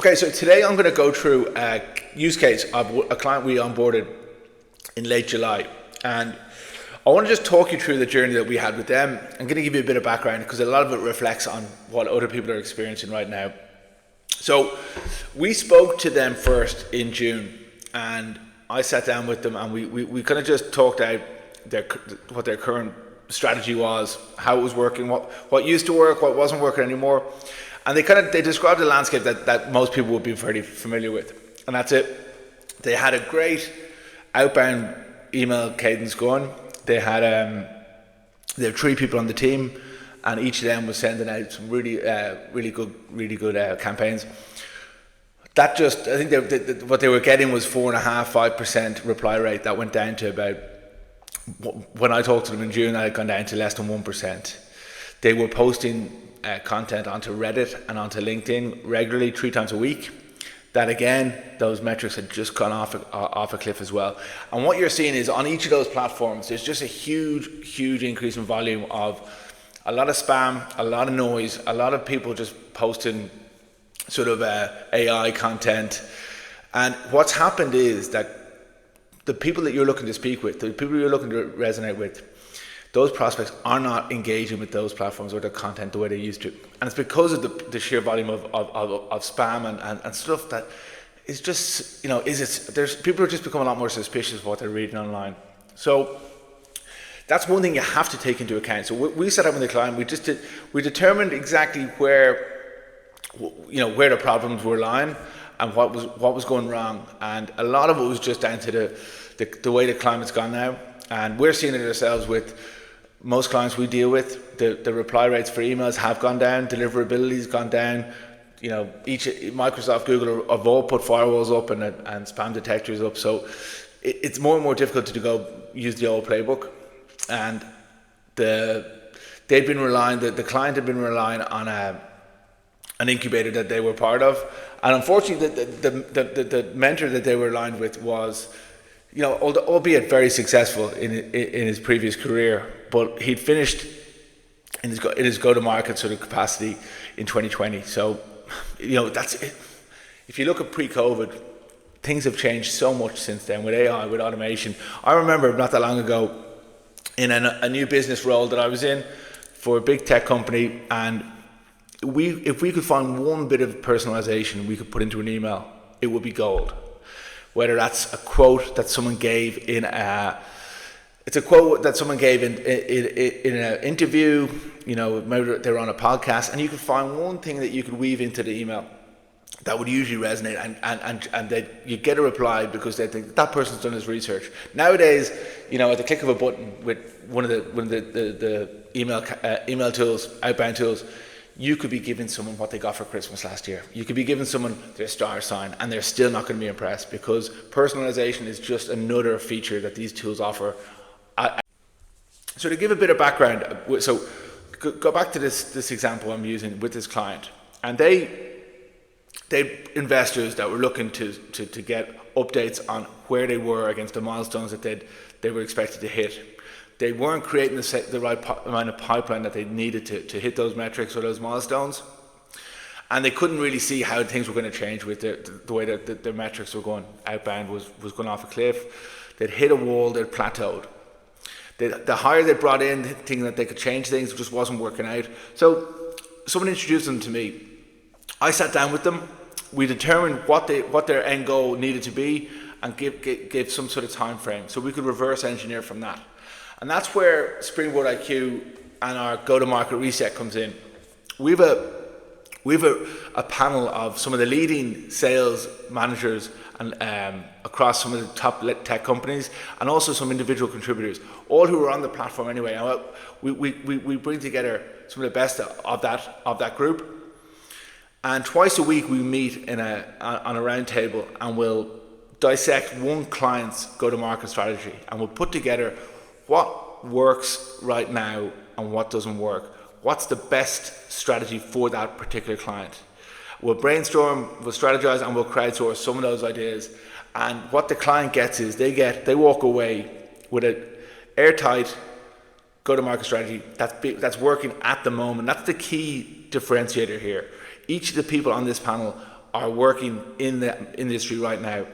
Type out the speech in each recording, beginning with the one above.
Okay, so today I'm going to go through a use case of a client we onboarded in late July, and I want to just talk you through the journey that we had with them. I'm going to give you a bit of background because a lot of it reflects on what other people are experiencing right now. So we spoke to them first in June, and I sat down with them and we kind of just talked out what their current strategy was, how it was working, what used to work, what wasn't working anymore. And they described a landscape that most people would be very familiar with. And that's it. They had a great outbound email cadence going. They had 3 people on the team, and each of them was sending out some really good campaigns. That just, I think what they were getting was 4.5% reply rate. That went down to about, when I talked to them in June, that had gone down to less than 1%. They were posting content onto Reddit and onto LinkedIn regularly 3 times a week. That again, those metrics had just gone off a cliff as well. And what you're seeing is on each of those platforms, there's just a huge increase in volume of a lot of spam, a lot of noise, a lot of people just posting sort of AI content. And what's happened is that the people that you're looking to speak with, the people you're looking to resonate with, those prospects are not engaging with those platforms or their content the way they used to. And it's because of the sheer volume of spam and stuff that is just, people are just becoming a lot more suspicious of what they're reading online. So that's one thing you have to take into account. So we set up with the client, we determined exactly where the problems were lying and what was going wrong. And a lot of it was just down to the way the climate's gone now. And we're seeing it ourselves with most clients we deal with. The reply rates for emails have gone down, deliverability's gone down. Microsoft, Google have all put firewalls up and spam detectors up. So it's more and more difficult to go use the old playbook. And the client had been relying on an incubator that they were part of. And unfortunately, the mentor that they were aligned with was, albeit very successful in his previous career, but he'd finished in his go-to-market sort of capacity in 2020. So, that's it. If you look at pre-COVID, things have changed so much since then with AI, with automation. I remember not that long ago in a new business role that I was in for a big tech company, and if we could find one bit of personalization we could put into an email, it would be gold. Whether that's a quote that someone gave in an interview, maybe they were on a podcast, and you could find one thing that you could weave into the email that would usually resonate, and you get a reply because they think that person's done his research. Nowadays, at the click of a button with one of the email tools, outbound tools, you could be giving someone what they got for Christmas last year. You could be giving someone their star sign and they're still not going to be impressed, because personalization is just another feature that these tools offer. So to give a bit of background, so go back to this example I'm using with this client, and they investors that were looking to get updates on where they were against the milestones that they were expected to hit. They weren't creating the right amount of pipeline that they needed to hit those metrics or those milestones. And they couldn't really see how things were going to change with the way that their metrics were going. Outbound was going off a cliff. They'd hit a wall, they'd plateaued. The hire they brought in, thinking that they could change things, just wasn't working out. So someone introduced them to me. I sat down with them. We determined what their end goal needed to be and gave some sort of time frame, so we could reverse engineer from that. And that's where Springboard IQ and our go-to-market reset comes in. We've a panel of some of the leading sales managers and across some of the top tech companies, and also some individual contributors, all who are on the platform anyway. And we bring together some of the best of that group. And twice a week we meet on a round table, and we'll dissect one client's go-to-market strategy, and we'll put together what works right now and what doesn't work. What's the best strategy for that particular client? We'll brainstorm, we'll strategize, and we'll crowdsource some of those ideas. And what the client gets is they walk away with an airtight go-to-market strategy that's working at the moment. That's the key differentiator here. Each of the people on this panel are working in the industry right now.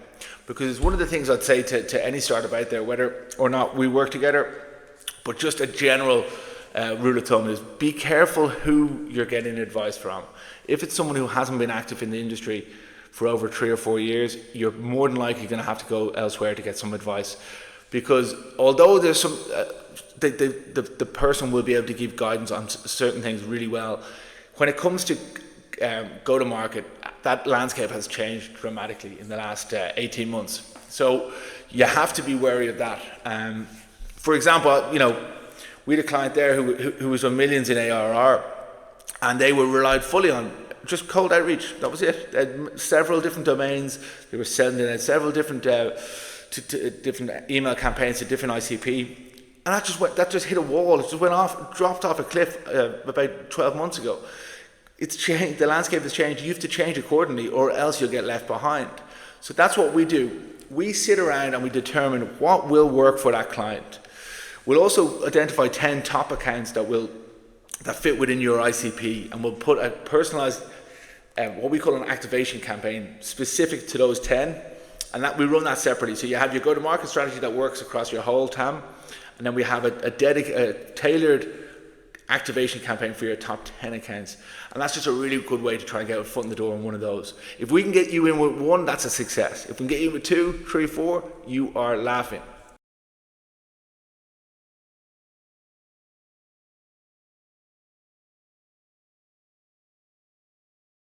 Because it's one of the things I'd say to any startup out there, whether or not we work together, but just a general rule of thumb is be careful who you're getting advice from. If it's someone who hasn't been active in the industry for over 3 or 4 years, you're more than likely going to have to go elsewhere to get some advice. Because although there's some, the person will be able to give guidance on certain things really well, when it comes to go to market, that landscape has changed dramatically in the last 18 months. So you have to be wary of that. For example, we had a client there who was on millions in ARR, and they were relied fully on just cold outreach. That was it. They had several different domains. They were sending out several different different email campaigns to different ICP, and that just hit a wall. It just dropped off a cliff about 12 months ago. It's changed. The landscape has changed. You have to change accordingly, or else you'll get left behind. So that's what we do. We sit around and we determine what will work for that client. We'll also identify 10 top accounts that fit within your ICP, and we'll put a personalized, what we call an activation campaign specific to those 10, and that we run that separately. So you have your go-to-market strategy that works across your whole TAM, and then we have a tailored activation campaign for your top 10 accounts. And that's just a really good way to try and get a foot in the door in one of those. If we can get you in with one, that's a success. If we can get you in with 2, 3, 4, you are laughing.